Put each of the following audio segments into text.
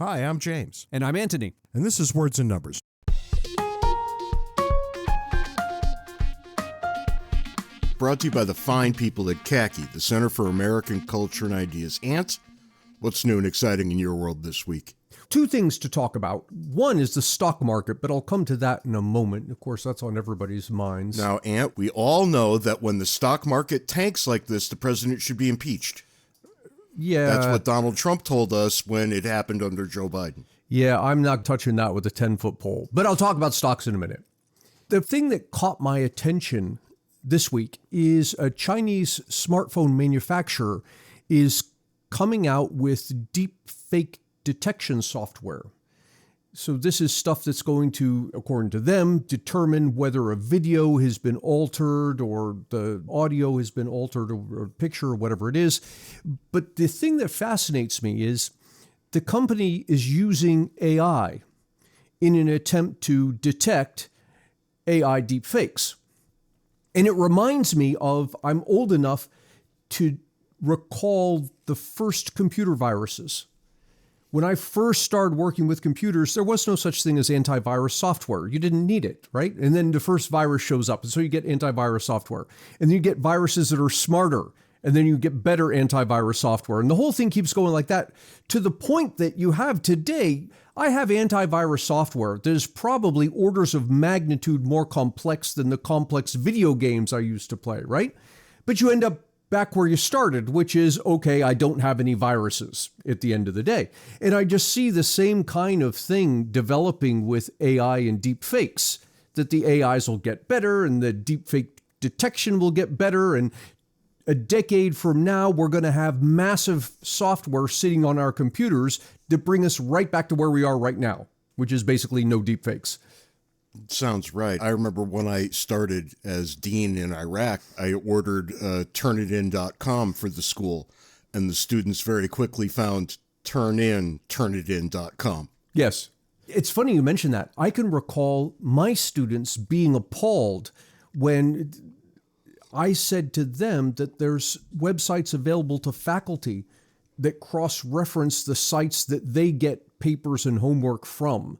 Hi, I'm James. And I'm Antony. And this is Words and Numbers. Brought to you by the fine people at CACI, the Center for American Culture and Ideas. Ant, what's new and exciting in your world this week? Two things to talk about. One is the stock market, but I'll come to that in a moment. Of course, that's on everybody's minds. Now, Ant, we all know that when the stock market tanks like this, the president should be impeached. Yeah. That's what Donald Trump told us when it happened under Joe Biden. Yeah, I'm not touching that with a 10-foot pole, but I'll talk about stocks in a minute. The thing that caught my attention this week is a Chinese smartphone manufacturer is coming out with deep fake detection software. So this is stuff that's going to, according to them, determine whether a video has been altered or the audio has been altered or a picture or whatever it is. But the thing that fascinates me is the company is using AI in an attempt to detect AI deepfakes. And it reminds me of, I'm old enough to recall the first computer viruses. When I first started working with computers, there was no such thing as antivirus software. You didn't need it, right? And then the first virus shows up, and so you get antivirus software. And then you get viruses that are smarter, and then you get better antivirus software. And the whole thing keeps going like that to the point that you have today. I have antivirus software that is probably orders of magnitude more complex than the complex video games I used to play, right? But you end up back where you started, which is, okay, I don't have any viruses at the end of the day. And I just see the same kind of thing developing with AI and deep fakes, that the AIs will get better and the deep fake detection will get better. And a decade from now, we're going to have massive software sitting on our computers that bring us right back to where we are right now, which is basically no deep fakes. Sounds right. I remember when I started as dean in Iraq, I ordered turnitin.com for the school, and the students very quickly found turnitin.com. Yes. It's funny you mention that. I can recall my students being appalled when I said to them that there's websites available to faculty that cross-reference the sites that they get papers and homework from.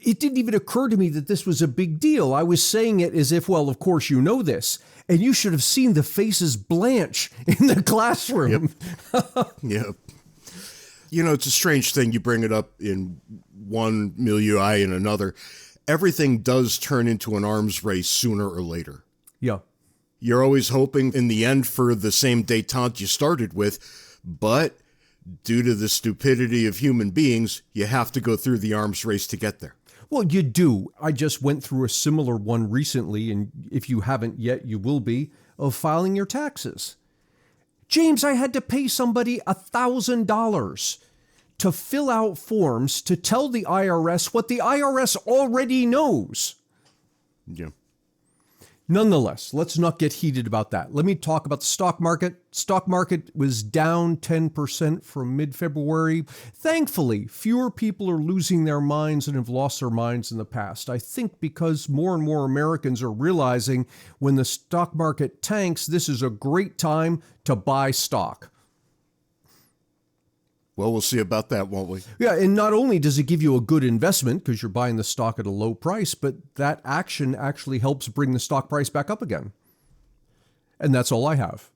It didn't even occur to me that this was a big deal. I was saying it as if, well, of course you know this. And you should have seen the faces blanch in the classroom. Yep. You know, it's a strange thing. You bring it up in one milieu, in another. Everything does turn into an arms race sooner or later. Yeah. You're always hoping in the end for the same détente you started with, but due to the stupidity of human beings, you have to go through the arms race to get there. Well, you do. I just went through a similar one recently, and if you haven't yet, you will be, of filing your taxes. James, I had to pay somebody $1,000 to fill out forms to tell the IRS what the IRS already knows. Yeah. Nonetheless, let's not get heated about that. Let me talk about the stock market. Stock market was down 10% from mid-February. Thankfully, fewer people are losing their minds and have lost their minds in the past. I think because more and more Americans are realizing when the stock market tanks, this is a great time to buy stock. Well, we'll see about that, won't we? Yeah, and not only does it give you a good investment because you're buying the stock at a low price, but that action actually helps bring the stock price back up again. And that's all I have.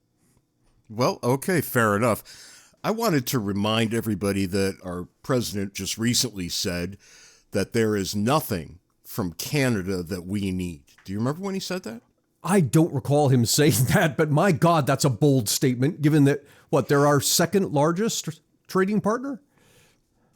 Well, okay, fair enough. I wanted to remind everybody that our president just recently said that there is nothing from Canada that we need. Do you remember when he said that? I don't recall him saying that, but my God, that's a bold statement, given that, they're our second largest trading partner?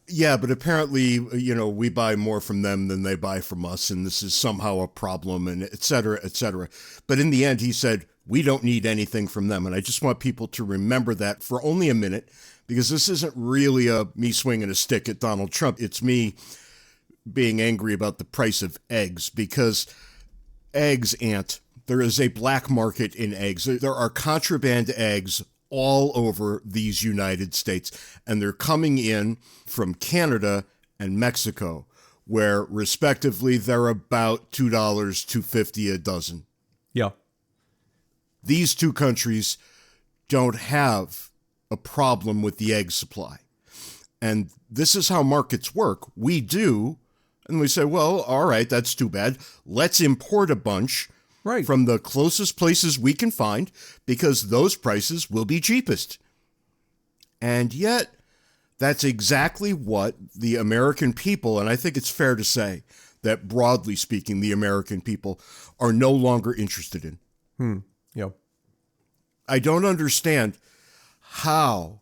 Yeah, but apparently, we buy more from them than they buy from us, and this is somehow a problem, and et cetera, et cetera. But in the end, he said, we don't need anything from them. And I just want people to remember that for only a minute, because this isn't really me swinging a stick at Donald Trump. It's me being angry about the price of eggs, because eggs, there is a black market in eggs. There are contraband eggs all over these United States, and they're coming in from Canada and Mexico, where respectively they're about $2, $2.50 a dozen. Yeah. These two countries don't have a problem with the egg supply. And this is how markets work. We do, and we say, well, all right, that's too bad. Let's import a bunch from the closest places we can find because those prices will be cheapest. And yet, that's exactly what the American people, and I think it's fair to say that broadly speaking, the American people are no longer interested in. Yep. I don't understand how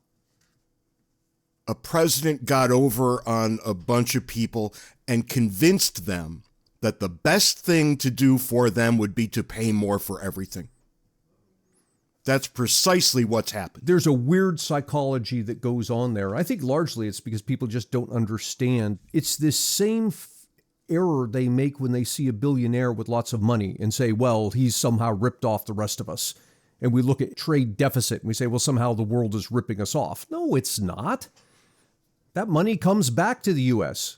a president got over on a bunch of people and convinced them that the best thing to do for them would be to pay more for everything. That's precisely what's happened. There's a weird psychology that goes on there. I think largely it's because people just don't understand. It's this same error they make when they see a billionaire with lots of money and say, well, he's somehow ripped off the rest of us. And we look at trade deficit and we say, well, somehow the world is ripping us off. No, it's not. That money comes back to the U.S.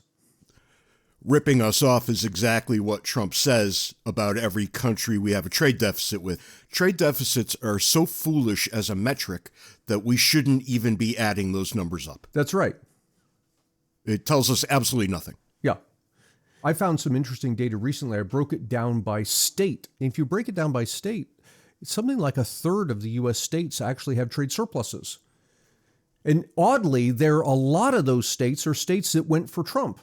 Ripping us off is exactly what Trump says about every country we have a trade deficit with. Trade deficits are so foolish as a metric that we shouldn't even be adding those numbers up. That's right. It tells us absolutely nothing. Yeah. I found some interesting data recently. I broke it down by state. And if you break it down by state, it's something like a third of the U.S. states actually have trade surpluses. And oddly, a lot of those states are states that went for Trump.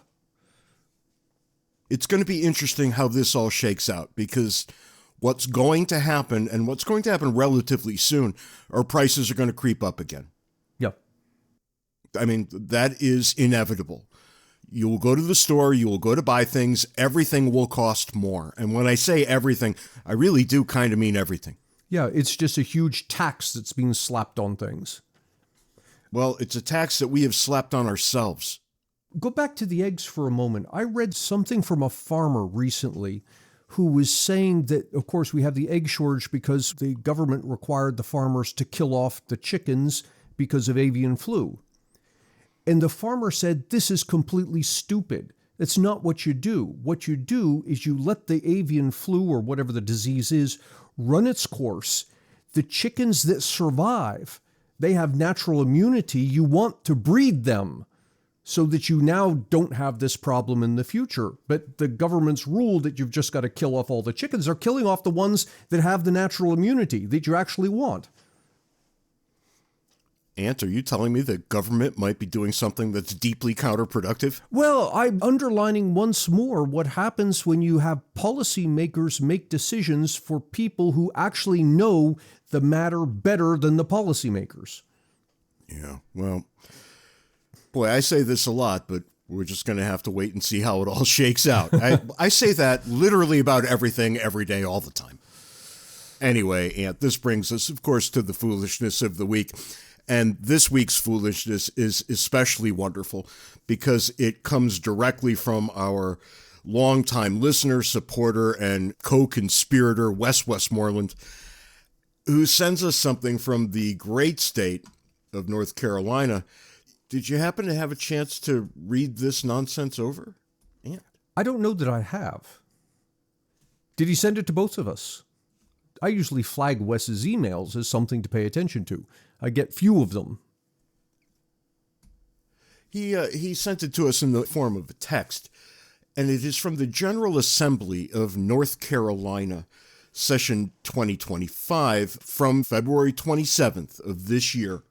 It's going to be interesting how this all shakes out because what's going to happen, and what's going to happen relatively soon, are prices are going to creep up again. Yeah. I mean, that is inevitable. You will go to the store, you will go to buy things, everything will cost more. And when I say everything, I really do kind of mean everything. Yeah, it's just a huge tax that's being slapped on things. Well, it's a tax that we have slapped on ourselves. Go back to the eggs for a moment. I read something from a farmer recently who was saying that, of course, we have the egg shortage because the government required the farmers to kill off the chickens because of avian flu. And the farmer said, this is completely stupid. That's not what you do. What you do is you let the avian flu or whatever the disease is run its course. The chickens that survive, they have natural immunity. You want to breed them so that you now don't have this problem in the future. But the government's rule that you've just got to kill off all the chickens are killing off the ones that have the natural immunity that you actually want. Ant, are you telling me the government might be doing something that's deeply counterproductive? Well, I'm underlining once more what happens when you have policymakers make decisions for people who actually know the matter better than the policymakers. Yeah, well, boy, I say this a lot, but we're just going to have to wait and see how it all shakes out. I say that literally about everything every day, all the time. Anyway, Ant, this brings us, of course, to the foolishness of the week. And this week's foolishness is especially wonderful because it comes directly from our longtime listener, supporter, and co-conspirator, Wes Westmoreland, who sends us something from the great state of North Carolina. Did you happen to have a chance to read this nonsense over? Yeah. I don't know that I have. Did he send it to both of us? I usually flag Wes's emails as something to pay attention to. I get few of them. He sent it to us in the form of a text, and it is from the General Assembly of North Carolina, session 2025, from February 27th of this year.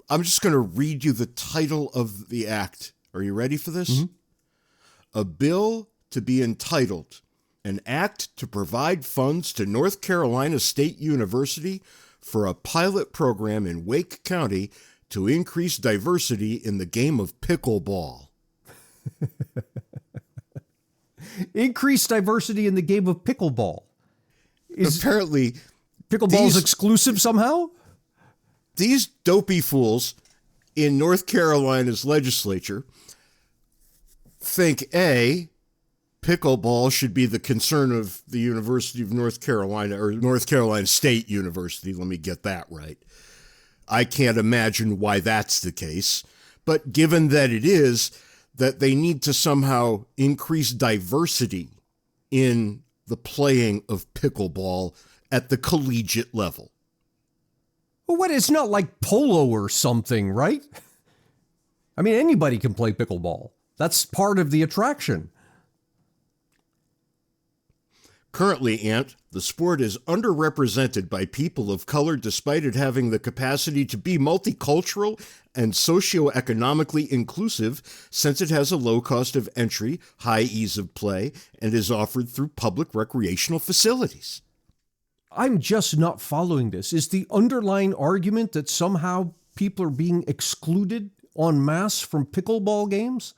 I'm just going to read you the title of the act. Are you ready for this? Mm-hmm. A bill to be entitled, an act to provide funds to North Carolina State University for a pilot program in Wake County to increase diversity in the game of pickleball. Increase diversity in the game of pickleball. Apparently, pickleball is exclusive somehow? These dopey fools in North Carolina's legislature think, A, pickleball should be the concern of the University of North Carolina, or North Carolina State University. Let me get that right. I can't imagine why that's the case. But given that it is, that they need to somehow increase diversity in the playing of pickleball at the collegiate level. Well, what? It's not like polo or something, right? I mean, anybody can play pickleball. That's part of the attraction. Currently, Ant, the sport is underrepresented by people of color despite it having the capacity to be multicultural and socioeconomically inclusive since it has a low cost of entry, high ease of play, and is offered through public recreational facilities. I'm just not following this. Is the underlying argument that somehow people are being excluded en masse from pickleball games?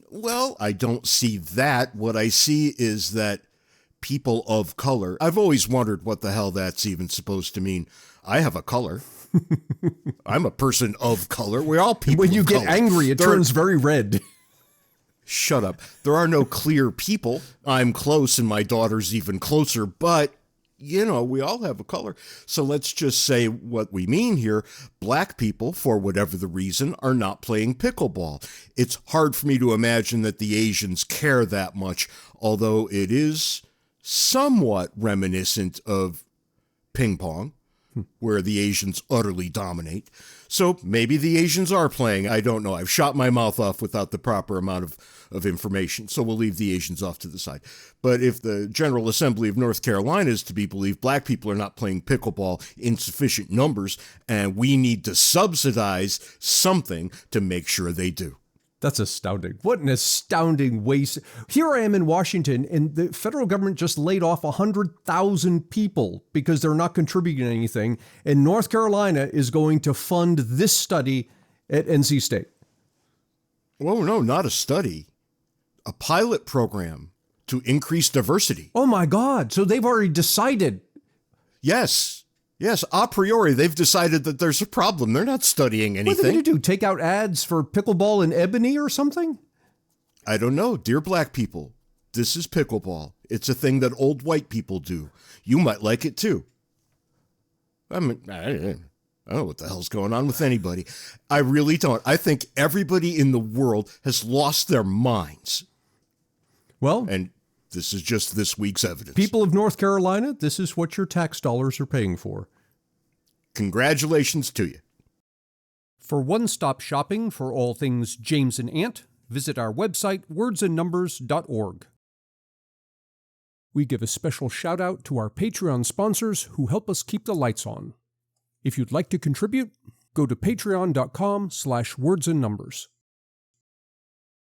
Well, I don't see that. What I see is that people of color, I've always wondered what the hell that's even supposed to mean. I have a color. I'm a person of color. We're all people When you of get color. angry, it turns very red. Shut up. There are no clear people. I'm close and my daughter's even closer, but we all have a color. So let's just say what we mean here. Black people, for whatever the reason, are not playing pickleball. It's hard for me to imagine that the Asians care that much, although it is somewhat reminiscent of ping pong, where the Asians utterly dominate. So maybe the Asians are playing. I don't know. I've shot my mouth off without the proper amount of information, so we'll leave the Asians off to the side. But if the General Assembly of North Carolina is to be believed, black people are not playing pickleball in sufficient numbers, and we need to subsidize something to make sure they do. That's astounding. What an astounding waste. Here I am in Washington, and the federal government just laid off 100,000 people because they're not contributing anything. And North Carolina is going to fund this study at NC State. Oh, no, not a study. A pilot program to increase diversity. Oh, my God. So they've already decided. Yes, a priori, they've decided that there's a problem. They're not studying anything. What are they going to do? Take out ads for pickleball and ebony or something? I don't know. Dear black people, this is pickleball. It's a thing that old white people do. You might like it too. I don't know what the hell's going on with anybody. I really don't. I think everybody in the world has lost their minds. Well, and this is just this week's evidence. People of North Carolina, this is what your tax dollars are paying for. Congratulations to you. For one-stop shopping for all things James and Ant, visit our website, wordsandnumbers.org. We give a special shout-out to our Patreon sponsors who help us keep the lights on. If you'd like to contribute, go to patreon.com/wordsandnumbers.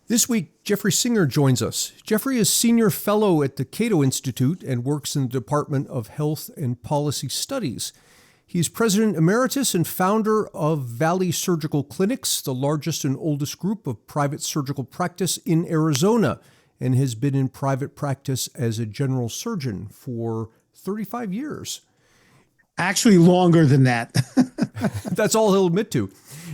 This week, Jeffrey Singer joins us. Jeffrey is Senior Fellow at the Cato Institute and works in the Department of Health and Policy Studies. He's President Emeritus and founder of Valley Surgical Clinics, the largest and oldest group of private surgical practice in Arizona, and has been in private practice as a general surgeon for 35 years. Actually, longer than that. That's all he'll admit to.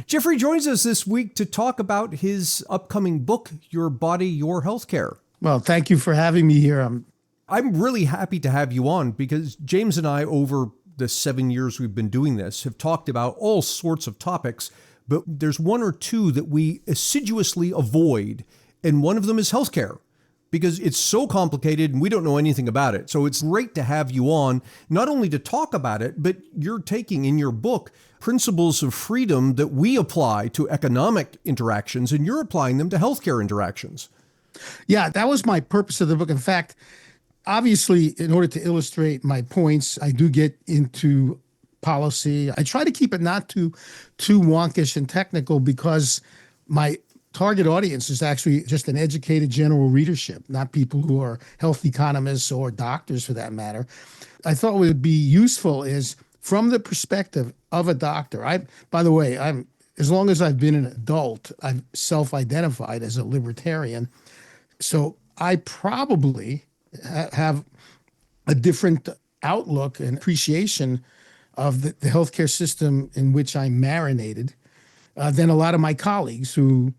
Jeffrey joins us this week to talk about his upcoming book, Your Body, Your Healthcare. Well, thank you for having me here. I'm really happy to have you on because James and I, over the 7 years we've been doing this, have talked about all sorts of topics, but there's one or two that we assiduously avoid, and one of them is healthcare, because it's so complicated and we don't know anything about it. So it's great to have you on, not only to talk about it, but you're taking in your book principles of freedom that we apply to economic interactions, and you're applying them to healthcare interactions. Yeah, that was my purpose of the book. In fact, obviously, in order to illustrate my points, I do get into policy. I try to keep it not too wonkish and technical because my target audience is actually just an educated general readership, not people who are health economists or doctors for that matter. I thought what would be useful is from the perspective of a doctor. By the way, as long as I've been an adult, I've self-identified as a libertarian. So I probably have a different outlook and appreciation of the healthcare system in which I'm marinated than a lot of my colleagues who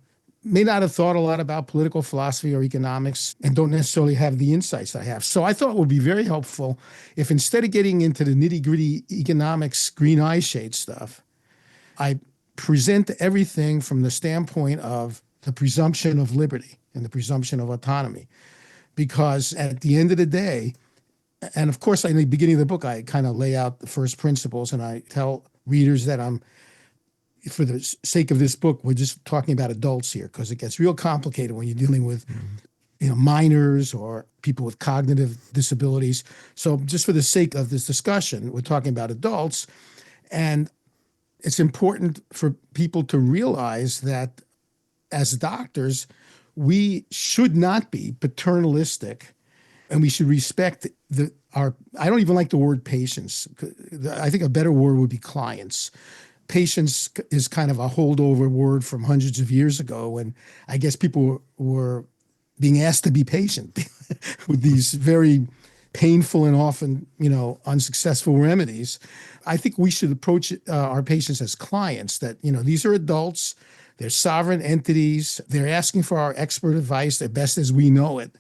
may not have thought a lot about political philosophy or economics and don't necessarily have the insights I have. So I thought it would be very helpful if instead of getting into the nitty-gritty economics, green eye shade stuff, I present everything from the standpoint of the presumption of liberty and the presumption of autonomy. Because at the end of the day, and of course, in the beginning of the book, I kind of lay out the first principles and I tell readers that I'm for the sake of this book, we're just talking about adults here because it gets real complicated when you're dealing with minors or people with cognitive disabilities. So just for the sake of this discussion, we're talking about adults. And it's important for people to realize that as doctors, we should not be paternalistic, and we should respect I don't even like the word patients. I think a better word would be clients. Patients is kind of a holdover word from hundreds of years ago when I guess people were being asked to be patient with these very painful and often, unsuccessful remedies. I think we should approach our patients as clients that, these are adults, they're sovereign entities, they're asking for our expert advice as best as we know it.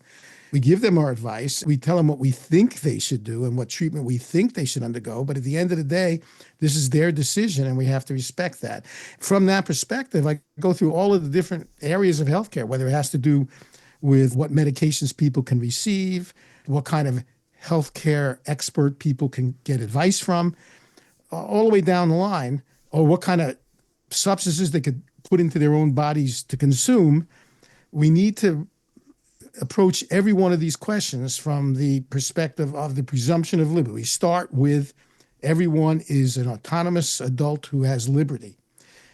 We give them our advice. We tell them what we think they should do and what treatment we think they should undergo. But at the end of the day, this is their decision, and we have to respect that. From that perspective, I go through all of the different areas of healthcare, whether it has to do with what medications people can receive, what kind of healthcare expert people can get advice from, all the way down the line, or what kind of substances they could put into their own bodies to consume. We need to approach every one of these questions from the perspective of the presumption of liberty. We start with everyone is an autonomous adult who has liberty.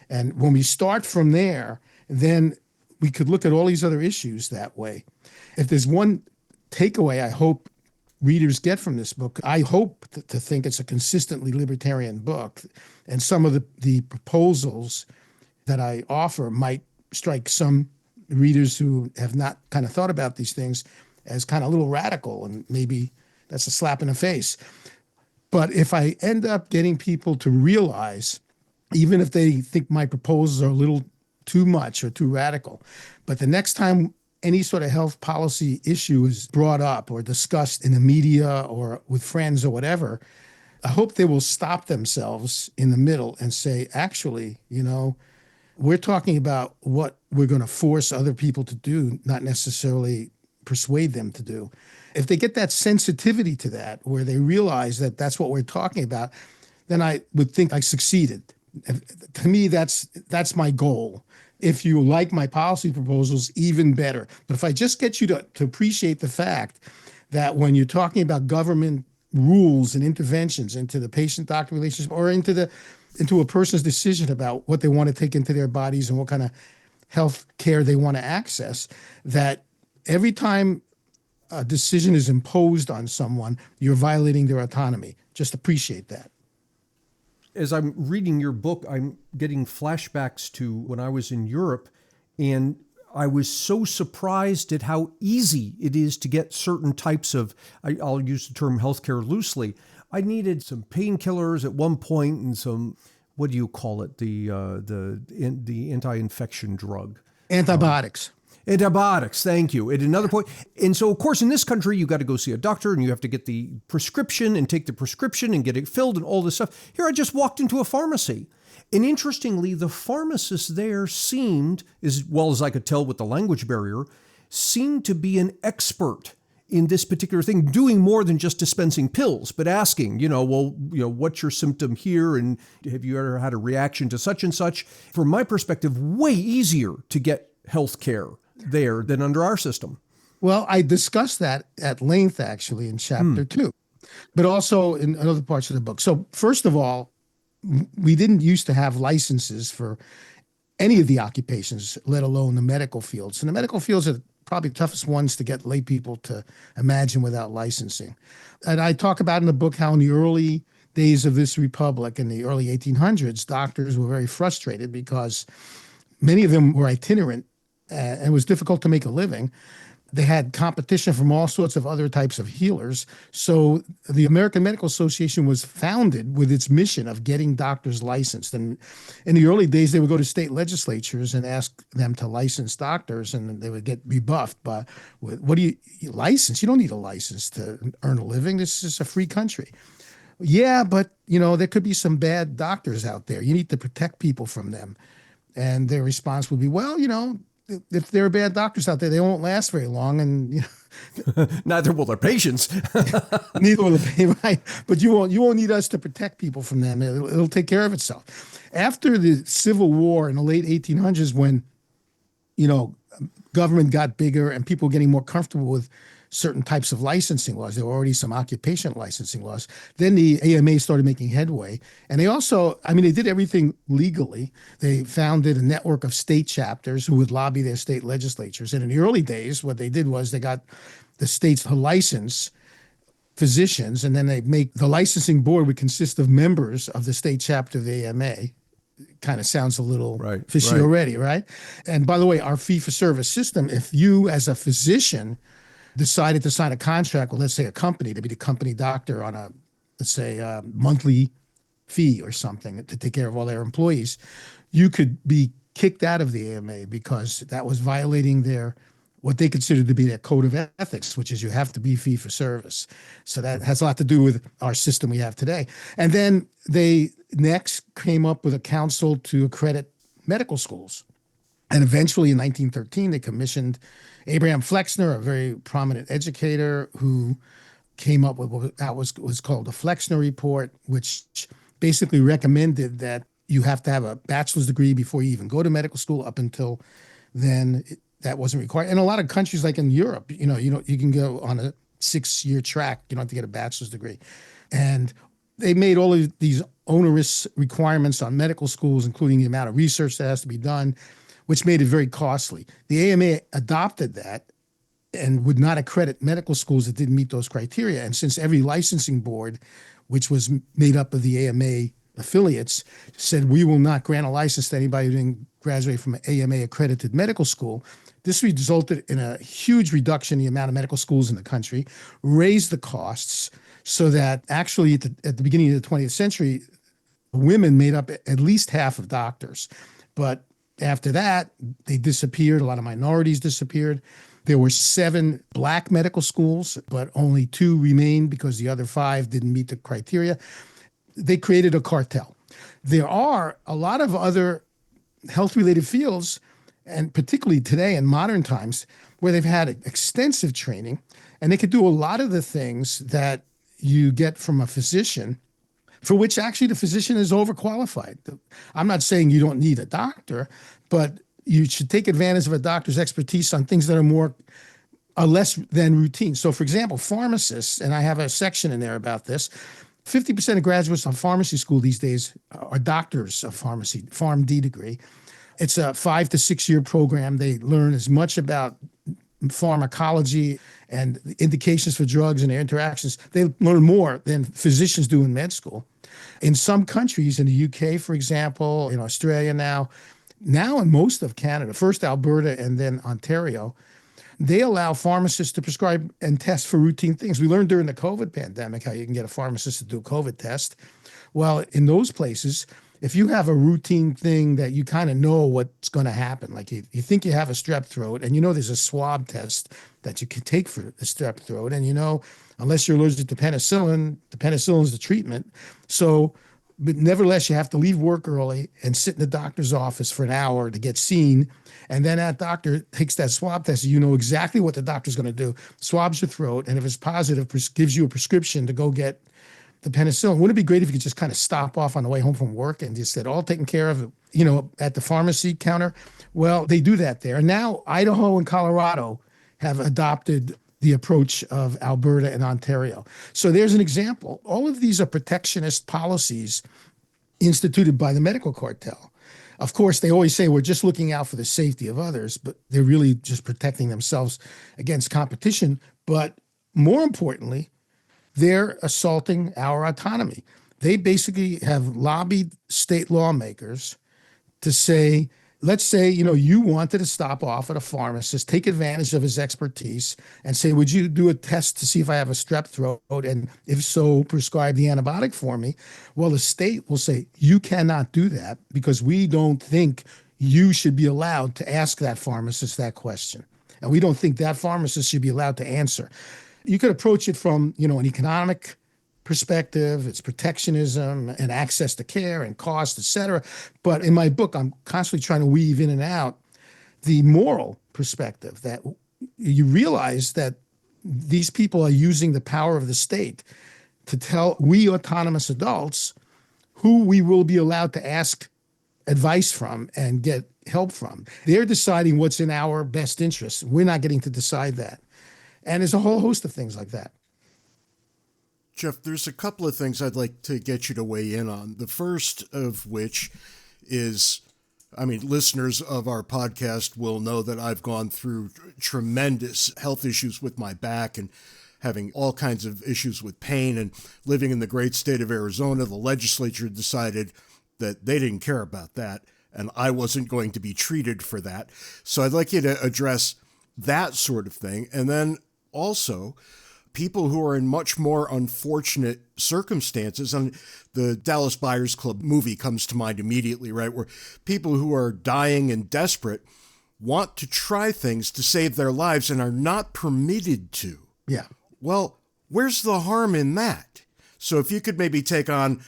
And when we start from there, then we could look at all these other issues that way. If there's one takeaway I hope readers get from this book, I hope to think it's a consistently libertarian book. And some of the proposals that I offer might strike some readers who have not kind of thought about these things as kind of a little radical, and maybe that's a slap in the face. But if I end up getting people to realize, even if they think my proposals are a little too much or too radical, but the next time any sort of health policy issue is brought up or discussed in the media or with friends or whatever, I hope they will stop themselves in the middle and say, actually, we're talking about what we're going to force other people to do, not necessarily persuade them to do. If they get that sensitivity to that, where they realize that that's what we're talking about, then I would think I succeeded. To me, that's my goal. If you like my policy proposals, even better. But if I just get you to appreciate the fact that when you're talking about government rules and interventions into the patient-doctor relationship or into a person's decision about what they want to take into their bodies and what kind of health care they want to access, that every time a decision is imposed on someone, you're violating their autonomy. Just appreciate that. As I'm reading your book, I'm getting flashbacks to when I was in Europe, and I was so surprised at how easy it is to get certain types of, I'll use the term healthcare loosely. I needed some painkillers at one point and some, what do you call it? The anti-infection drug. Antibiotics. Antibiotics, thank you. At another point. And so, of course, in this country, you got to go see a doctor and you have to get the prescription and take the prescription and get it filled and all this stuff. Here, I just walked into a pharmacy. And interestingly, the pharmacist there seemed, as well as I could tell with the language barrier, seemed to be an expert in this particular thing, doing more than just dispensing pills, but asking, what's your symptom here? And have you ever had a reaction to such and such? From my perspective, way easier to get health care there than under our system. Well, I discussed that at length, actually, in chapter 2, but also in other parts of the book. So first of all, we didn't used to have licenses for any of the occupations, let alone the medical fields. And the medical fields are probably the toughest ones to get lay people to imagine without licensing. And I talk about in the book how in the early days of this republic, in the early 1800s, doctors were very frustrated because many of them were itinerant and it was difficult to make a living. They had competition from all sorts of other types of healers. So the American Medical Association was founded with its mission of getting doctors licensed. And in the early days, they would go to state legislatures and ask them to license doctors, and they would get rebuffed by, what do you license? You don't need a license to earn a living. This is a free country. Yeah, but, there could be some bad doctors out there. You need to protect people from them. And their response would be, well, if there are bad doctors out there, they won't last very long. And Neither will their patients. Neither will the pay, right? But you won't need us to protect people from them. It'll take care of itself. After the Civil War in the late 1800s, when government got bigger and people were getting more comfortable with certain types of licensing laws. There were already some occupational licensing laws. Then the AMA started making headway. And they also, they did everything legally. They founded a network of state chapters who would lobby their state legislatures. And in the early days, what they did was they got the states to license physicians, and then the licensing board would consist of members of the state chapter of the AMA. Kind of sounds a little fishy already, right? And by the way, our fee-for-service system, if you as a physician decided to sign a contract with, let's say, a company to be the company doctor on a monthly fee or something to take care of all their employees, you could be kicked out of the AMA because that was violating what they considered to be their code of ethics, which is you have to be fee for service. So that has a lot to do with our system we have today. And then they next came up with a council to accredit medical schools. And eventually in 1913, they commissioned Abraham Flexner, a very prominent educator, who came up with what was called the Flexner Report, which basically recommended that you have to have a bachelor's degree before you even go to medical school. Up until then, that wasn't required. In a lot of countries, like in Europe, you can go on a 6-year track. You don't have to get a bachelor's degree. And they made all of these onerous requirements on medical schools, including the amount of research that has to be done, which made it very costly. The AMA adopted that and would not accredit medical schools that didn't meet those criteria. And since every licensing board, which was made up of the AMA affiliates, said we will not grant a license to anybody who didn't graduate from an AMA accredited medical school, this resulted in a huge reduction in the amount of medical schools in the country, raised the costs, so that actually at the beginning of the 20th century, women made up at least half of doctors. But after that, they disappeared. A lot of minorities disappeared. There were 7 black medical schools, but only 2 remained because the other 5 didn't meet the criteria. They created a cartel. There are a lot of other health-related fields, and particularly today in modern times, where they've had extensive training, and they could do a lot of the things that you get from a physician, for which actually the physician is overqualified. I'm not saying you don't need a doctor, but you should take advantage of a doctor's expertise on things that are less than routine. So, for example, pharmacists, and I have a section in there about this, 50% of graduates on pharmacy school these days are doctors of pharmacy, PharmD degree. It's a 5 to 6 year program. They learn as much about pharmacology and the indications for drugs and their interactions. They learn more than physicians do in med school. In some countries, in the UK, for example, in Australia now in most of Canada, first Alberta and then Ontario, they allow pharmacists to prescribe and test for routine things. We learned during the COVID pandemic how you can get a pharmacist to do a COVID test. Well, in those places, if you have a routine thing that you kind of know what's going to happen, like you think you have a strep throat and there's a swab test that you can take for the strep throat, and unless you're allergic to penicillin, the penicillin is the treatment. So, but nevertheless, you have to leave work early and sit in the doctor's office for an hour to get seen. And then that doctor takes that swab test. You know exactly what the doctor's going to do. Swabs your throat, and if it's positive, gives you a prescription to go get the penicillin. Wouldn't it be great if you could just kind of stop off on the way home from work and just get all taken care of, at the pharmacy counter? Well, they do that there. And now Idaho and Colorado have adopted the approach of Alberta and Ontario. So there's an example. All of these are protectionist policies instituted by the medical cartel. Of course, they always say we're just looking out for the safety of others, but they're really just protecting themselves against competition. But more importantly, they're assaulting our autonomy. They basically have lobbied state lawmakers to say, let's say, you wanted to stop off at a pharmacist, take advantage of his expertise and say, would you do a test to see if I have a strep throat? And if so, prescribe the antibiotic for me. Well, the state will say, you cannot do that because we don't think you should be allowed to ask that pharmacist that question. And we don't think that pharmacist should be allowed to answer. You could approach it from, an economic perspective, it's protectionism and access to care and cost, et cetera. But in my book, I'm constantly trying to weave in and out the moral perspective that you realize that these people are using the power of the state to tell we autonomous adults who we will be allowed to ask advice from and get help from. They're deciding what's in our best interest. We're not getting to decide that. And there's a whole host of things like that. Jeff, there's a couple of things I'd like to get you to weigh in on. The first of which is, listeners of our podcast will know that I've gone through tremendous health issues with my back and having all kinds of issues with pain, and living in the great state of Arizona. The legislature decided that they didn't care about that, and I wasn't going to be treated for that. So I'd like you to address that sort of thing. And then also people who are in much more unfortunate circumstances. And the Dallas Buyers Club movie comes to mind immediately, right? Where people who are dying and desperate want to try things to save their lives and are not permitted to. Yeah. Well, where's the harm in that? So if you could maybe take on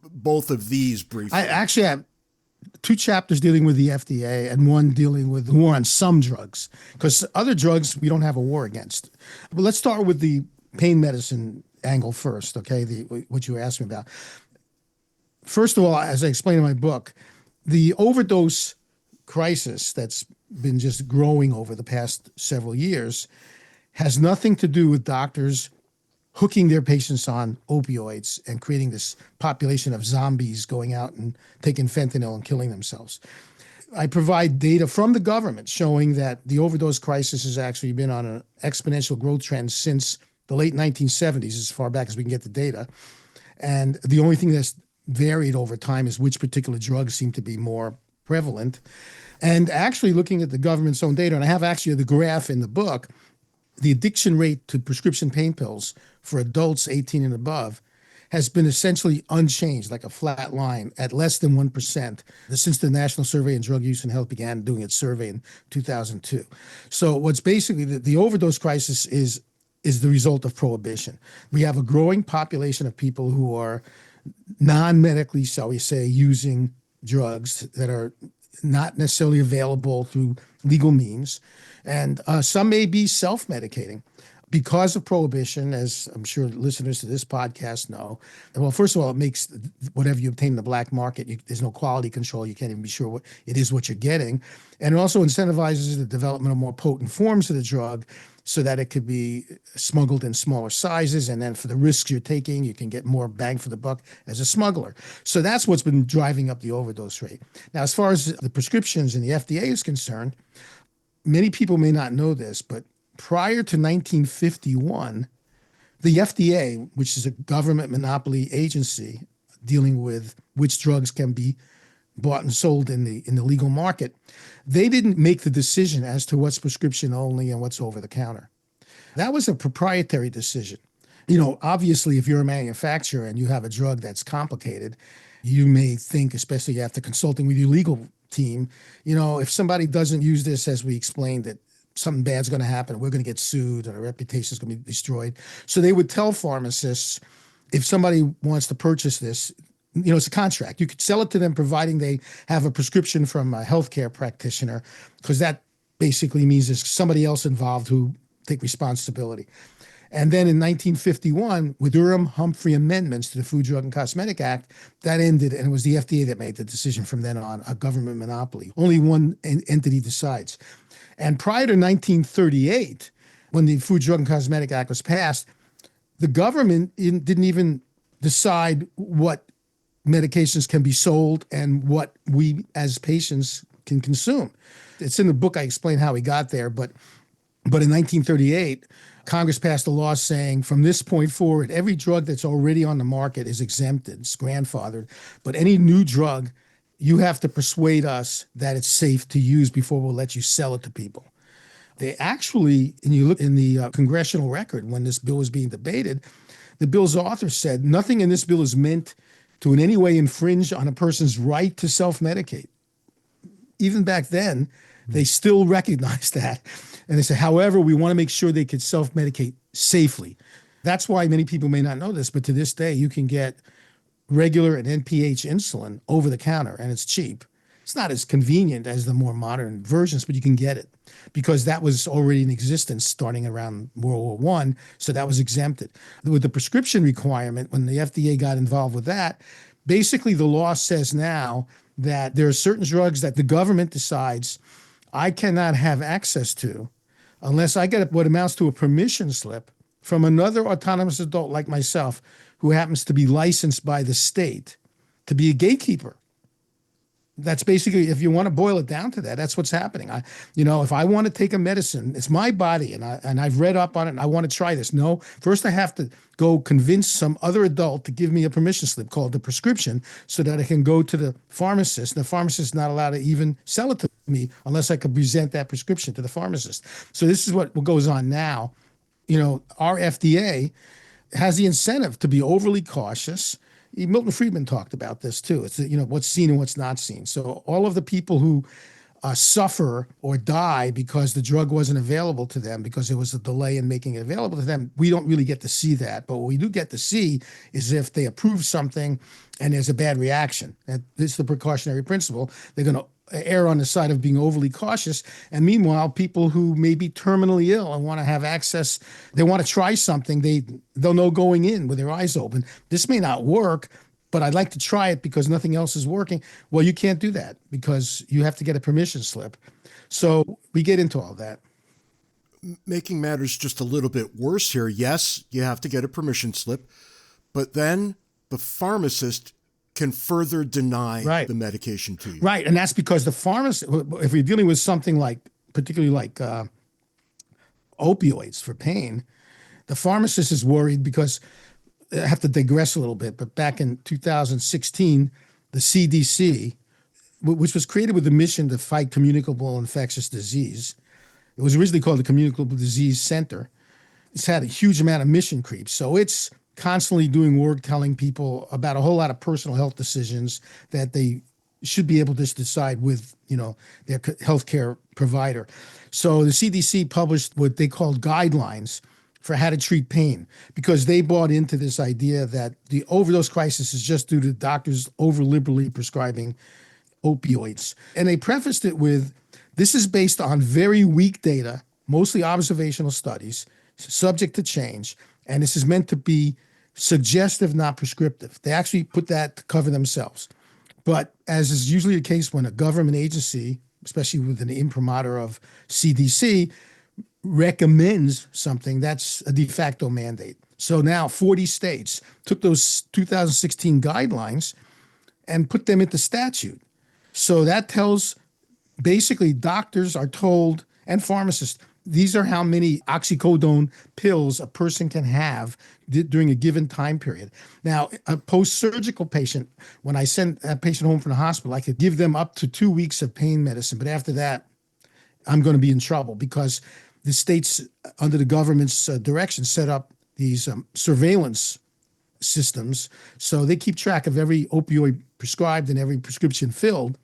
both of these briefly. I actually have 2 chapters dealing with the FDA and 1 dealing with the war on some drugs, because other drugs we don't have a war against. But let's start with the pain medicine angle first, okay? What you asked me about. First of all, as I explained in my book, the overdose crisis that's been just growing over the past several years has nothing to do with doctors hooking their patients on opioids and creating this population of zombies going out and taking fentanyl and killing themselves. I provide data from the government showing that the overdose crisis has actually been on an exponential growth trend since the late 1970s, as far back as we can get the data. And the only thing that's varied over time is which particular drugs seem to be more prevalent. And actually looking at the government's own data, and I have actually the graph in the book, the addiction rate to prescription pain pills for adults 18 and above has been essentially unchanged, like a flat line, at less than 1% since the National Survey on Drug Use and Health began doing its survey in 2002. So what's basically the overdose crisis is the result of prohibition. We have a growing population of people who are non-medically, shall we say, using drugs that are not necessarily available through legal means. And some may be self-medicating because of prohibition, as I'm sure listeners to this podcast know. Well, first of all, it makes whatever you obtain in the black market, there's no quality control. You can't even be sure what you're getting. And it also incentivizes the development of more potent forms of the drug so that it could be smuggled in smaller sizes. And then for the risks you're taking, you can get more bang for the buck as a smuggler. So that's what's been driving up the overdose rate. Now, as far as the prescriptions and the FDA is concerned, many people may not know this, but prior to 1951, the FDA, which is a government monopoly agency dealing with which drugs can be bought and sold in the legal market, they didn't make the decision as to what's prescription only and what's over the counter. That was a proprietary decision. Obviously, if you're a manufacturer and you have a drug that's complicated, you may think, especially after consulting with your legal team, if somebody doesn't use this as we explained, that something bad's going to happen, we're going to get sued, and our reputation is going to be destroyed. So they would tell pharmacists, if somebody wants to purchase this, it's a contract. You could sell it to them providing they have a prescription from a healthcare practitioner, because that basically means there's somebody else involved who take responsibility. And then in 1951, with Durham-Humphrey amendments to the Food, Drug, and Cosmetic Act, that ended, and it was the FDA that made the decision from then on, a government monopoly. Only one entity decides. And prior to 1938, when the Food, Drug, and Cosmetic Act was passed, the government didn't even decide what medications can be sold and what we as patients can consume. It's in the book, I explain how we got there, but in 1938, Congress passed a law saying from this point forward, every drug that's already on the market is exempted, it's grandfathered, but any new drug, you have to persuade us that it's safe to use before we'll let you sell it to people. They actually, and you look in the congressional record when this bill was being debated, the bill's author said, nothing in this bill is meant to in any way infringe on a person's right to self-medicate. Even back then, they still recognized that. And they said, however, we want to make sure they could self-medicate safely. That's why many people may not know this, but to this day, you can get regular and NPH insulin over the counter, and it's cheap. It's not as convenient as the more modern versions, but you can get it. because that was already in existence starting around World War I. So that was exempted. With the prescription requirement, when the FDA got involved with that, basically the law says now that there are certain drugs that the government decides I cannot have access to unless I get what amounts to a permission slip from another autonomous adult like myself who happens to be licensed by the state to be a gatekeeper. That's basically, if you want to boil it down to that, that's what's happening. If I want to take a medicine, it's my body, and I've read up on it, and I want to try this. No, first I have to go convince some other adult to give me a permission slip called the prescription, so that I can go to the pharmacist. And the pharmacist is not allowed to even sell it to me unless I could present that prescription to the pharmacist. So this is what goes on now. Our FDA has the incentive to be overly cautious. Milton Friedman talked about this too. It's what's seen and what's not seen. So all of the people who suffer or die because the drug wasn't available to them because there was a delay in making it available to them, we don't really get to see that. But what we do get to see is if they approve something and there's a bad reaction. And this is the precautionary principle. They're going to err on the side of being overly cautious. And meanwhile, people who may be terminally ill and want to have access, they want to try something, they'll know going in with their eyes open, this may not work, but I'd like to try it because nothing else is working. Well, you can't do that because you have to get a permission slip. So we get into all that. Making matters just a little bit worse here. Yes, you have to get a permission slip, but then the pharmacist can further deny the medication to you. Right. And that's because the pharmacist, if we're dealing with something particularly like opioids for pain, the pharmacist is worried because, I have to digress a little bit, but back in 2016, the CDC, which was created with the mission to fight communicable infectious disease, it was originally called the Communicable Disease Center. It's had a huge amount of mission creep. So it's constantly doing work telling people about a whole lot of personal health decisions that they should be able to decide with, their healthcare provider. So the CDC published what they called guidelines for how to treat pain because they bought into this idea that the overdose crisis is just due to doctors over-liberally prescribing opioids. And they prefaced it with, this is based on very weak data, mostly observational studies, subject to change, and this is meant to be suggestive, not prescriptive. They actually put that to cover themselves. But as is usually the case when a government agency, especially with an imprimatur of CDC, recommends something, that's a de facto mandate. So now 40 states took those 2016 guidelines and put them into statute. So that tells, basically doctors are told, and pharmacists, these are how many oxycodone pills a person can have during a given time period. Now, a post-surgical patient, when I send that patient home from the hospital, I could give them up to 2 weeks of pain medicine. But after that, I'm going to be in trouble because the states, under the government's direction, set up these surveillance systems. So they keep track of every opioid prescribed and every prescription filled.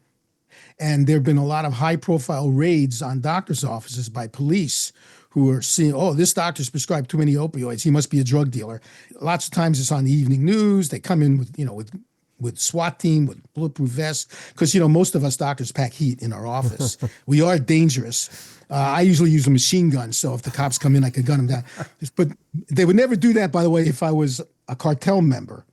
And there have been a lot of high-profile raids on doctors' offices by police who are seeing, oh, this doctor's prescribed too many opioids. He must be a drug dealer. Lots of times it's on the evening news. They come in with SWAT team, with bulletproof vests, because, most of us doctors pack heat in our office. We are dangerous. I usually use a machine gun, so if the cops come in, I could gun them down. But they would never do that, by the way, if I was a cartel member.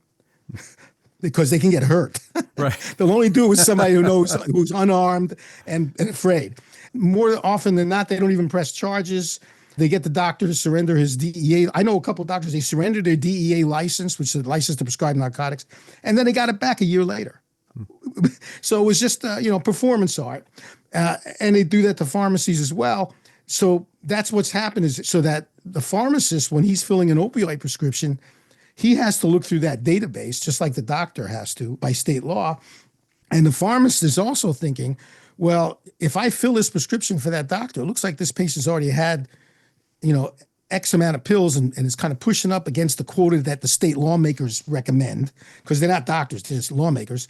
Because they can get hurt. Right. They'll only do it with somebody who's unarmed and afraid. More often than not, they don't even press charges. They get the doctor to surrender his DEA. I know a couple of doctors, they surrendered their DEA license, which is a license to prescribe narcotics, and then they got it back a year later. So it was just, performance art. And they do that to pharmacies as well. So that's what's happened is so that the pharmacist, when he's filling an opioid prescription, he has to look through that database, just like the doctor has to by state law. And the pharmacist is also thinking, well, if I fill this prescription for that doctor, it looks like this patient's already had, X amount of pills and it's kind of pushing up against the quota that the state lawmakers recommend, because they're not doctors, they're just lawmakers.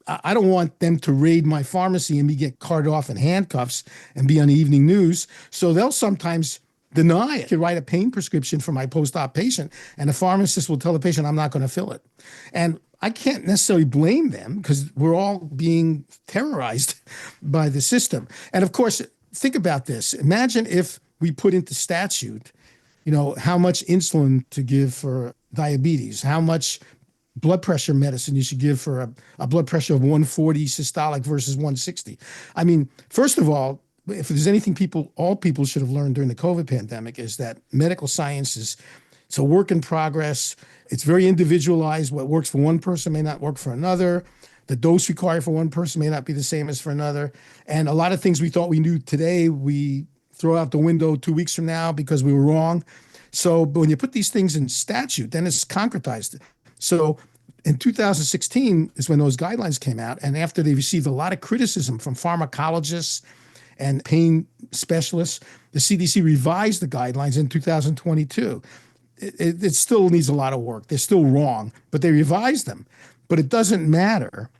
I don't want them to raid my pharmacy and me get carted off in handcuffs and be on the evening news. So they'll sometimes deny it. I could write a pain prescription for my post-op patient, and the pharmacist will tell the patient, I'm not going to fill it. And I can't necessarily blame them because we're all being terrorized by the system. And of course, think about this. Imagine if we put into statute, how much insulin to give for diabetes, how much blood pressure medicine you should give for a blood pressure of 140 systolic versus 160. I mean, first of all, if there's anything all people should have learned during the COVID pandemic is that medical science it's a work in progress. It's very individualized. What works for one person may not work for another. The dose required for one person may not be the same as for another. And a lot of things we thought we knew today, we throw out the window 2 weeks from now because we were wrong. So, but when you put these things in statute, then it's concretized. So in 2016 is when those guidelines came out. And after they received a lot of criticism from pharmacologists and pain specialists, the CDC revised the guidelines in 2022. It still needs a lot of work. They're still wrong, but they revised them. But it doesn't matter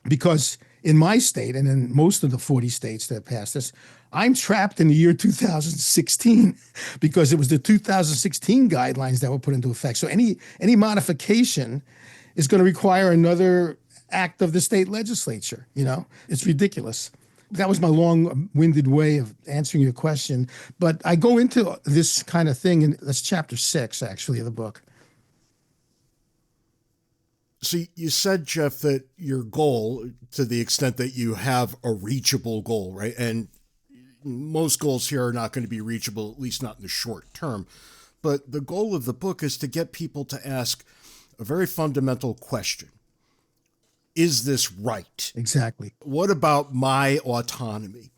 because in my state and in most of the 40 states that passed this, I'm trapped in the year 2016 because it was the 2016 guidelines that were put into effect. So any modification is going to require another act of the state legislature. It's ridiculous. That was my long-winded way of answering your question. But I go into this kind of thing, and that's chapter 6, actually, of the book. So you said, Jeff, that your goal, to the extent that you have a reachable goal, right? And most goals here are not going to be reachable, at least not in the short term. But the goal of the book is to get people to ask a very fundamental question. Is this right? Exactly. What about my autonomy?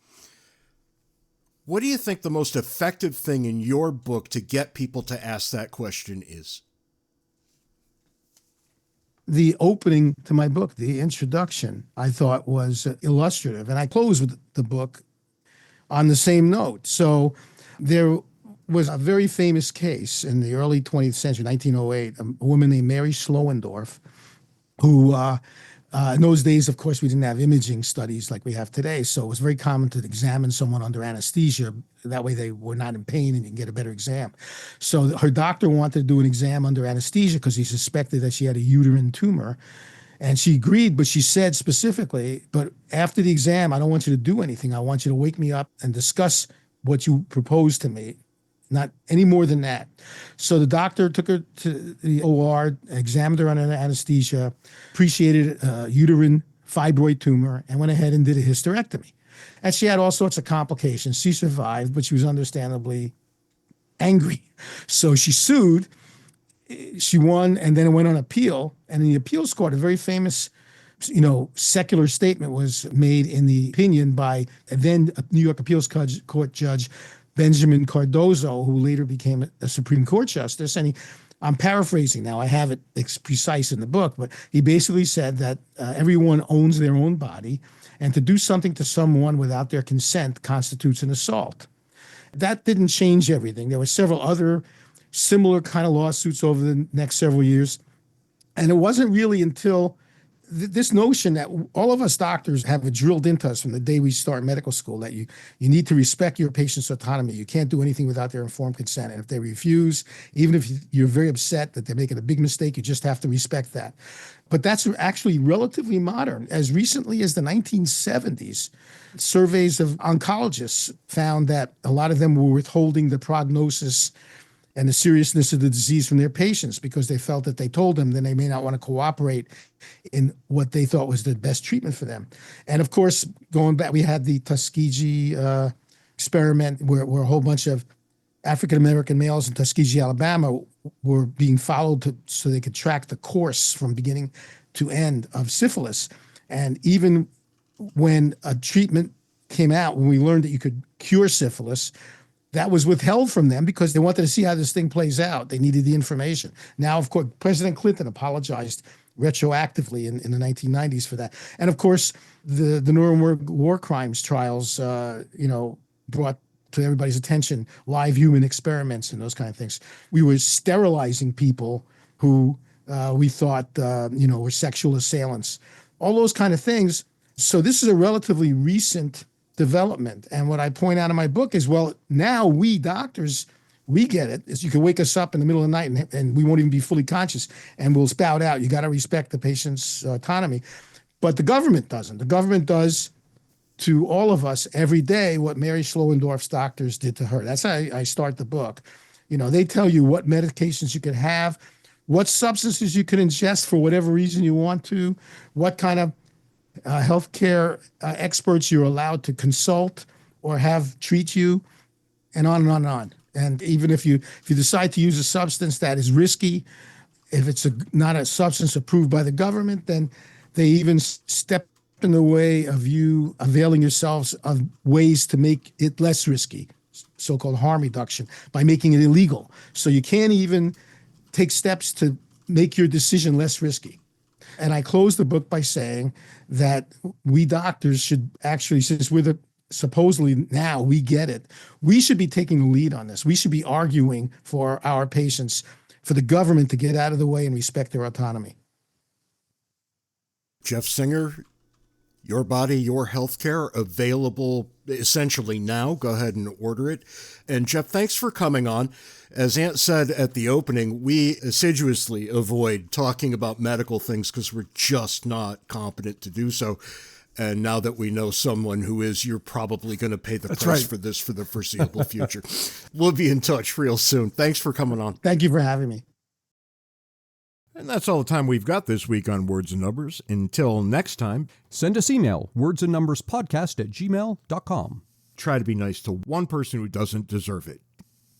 What do you think the most effective thing in your book to get people to ask that question is? The opening to my book, the introduction, I thought was illustrative. And I close with the book on the same note. So there was a very famous case in the early 20th century, 1908, a woman named Mary Slowendorf, who in those days, of course, we didn't have imaging studies like we have today. So it was very common to examine someone under anesthesia. That way they were not in pain and you can get a better exam. So her doctor wanted to do an exam under anesthesia because he suspected that she had a uterine tumor. And she agreed, but she said specifically, but after the exam, I don't want you to do anything. I want you to wake me up and discuss what you proposed to me. Not any more than that. So the doctor took her to the OR, examined her under anesthesia, appreciated a uterine fibroid tumor, and went ahead and did a hysterectomy. And she had all sorts of complications. She survived, but she was understandably angry. So she sued. She won, and then it went on appeal. And in the appeals court, a very famous, secular statement was made in the opinion by then New York Appeals Court Judge Benjamin Cardozo, who later became a Supreme Court justice. And I'm paraphrasing now, I have it precise in the book, but he basically said that everyone owns their own body, and to do something to someone without their consent constitutes an assault. That didn't change everything. There were several other similar kind of lawsuits over the next several years. And it wasn't really until this notion that all of us doctors have it drilled into us from the day we start medical school that you need to respect your patient's autonomy. You can't do anything without their informed consent. And if they refuse, even if you're very upset that they're making a big mistake, you just have to respect that. But that's actually relatively modern. As recently as the 1970s, surveys of oncologists found that a lot of them were withholding the prognosis and the seriousness of the disease from their patients because they felt that they told them, then they may not want to cooperate in what they thought was the best treatment for them. And of course, going back, we had the Tuskegee experiment where a whole bunch of African-American males in Tuskegee, Alabama were being followed so they could track the course from beginning to end of syphilis. And even when a treatment came out, when we learned that you could cure syphilis, that was withheld from them because they wanted to see how this thing plays out. They needed the information. Now, of course, President Clinton apologized retroactively in the 1990s for that. And of course, the Nuremberg war crimes trials, brought to everybody's attention live human experiments and those kind of things. We were sterilizing people who we thought, were sexual assailants, all those kind of things. So this is a relatively recent development. And what I point out in my book is, well, now we doctors, we get it. Is you can wake us up in the middle of the night and we won't even be fully conscious and we'll spout out, you got to respect the patient's autonomy. But the government doesn't. The government does to all of us every day what Mary Schlowendorf's doctors did to her. That's how I start the book. They tell you what medications you can have, what substances you can ingest for whatever reason you want to, what kind of healthcare experts you're allowed to consult or have treat you, and on and on and on. And even if you decide to use a substance that is risky, if it's not a substance approved by the government, then they even step in the way of you availing yourselves of ways to make it less risky, so-called harm reduction, by making it illegal. So you can't even take steps to make your decision less risky. And I close the book by saying that we doctors should actually, since we're supposedly now we get it, we should be taking the lead on this. We should be arguing for our patients, for the government to get out of the way and respect their autonomy. Jeff Singer, Your Body, Your Healthcare, available essentially now. Go ahead and order it. And Jeff, thanks for coming on. As Ant said at the opening, we assiduously avoid talking about medical things because we're just not competent to do so. And now that we know someone who is, you're probably going to pay the price for this for the foreseeable future. We'll be in touch real soon. Thanks for coming on. Thank you for having me. And that's all the time we've got this week on Words and Numbers. Until next time, Send us email, wordsandnumberspodcast@gmail.com. try to be nice to one person who doesn't deserve it.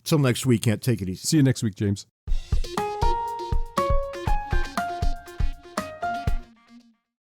Till next week, can't take it easy. See you next week, James.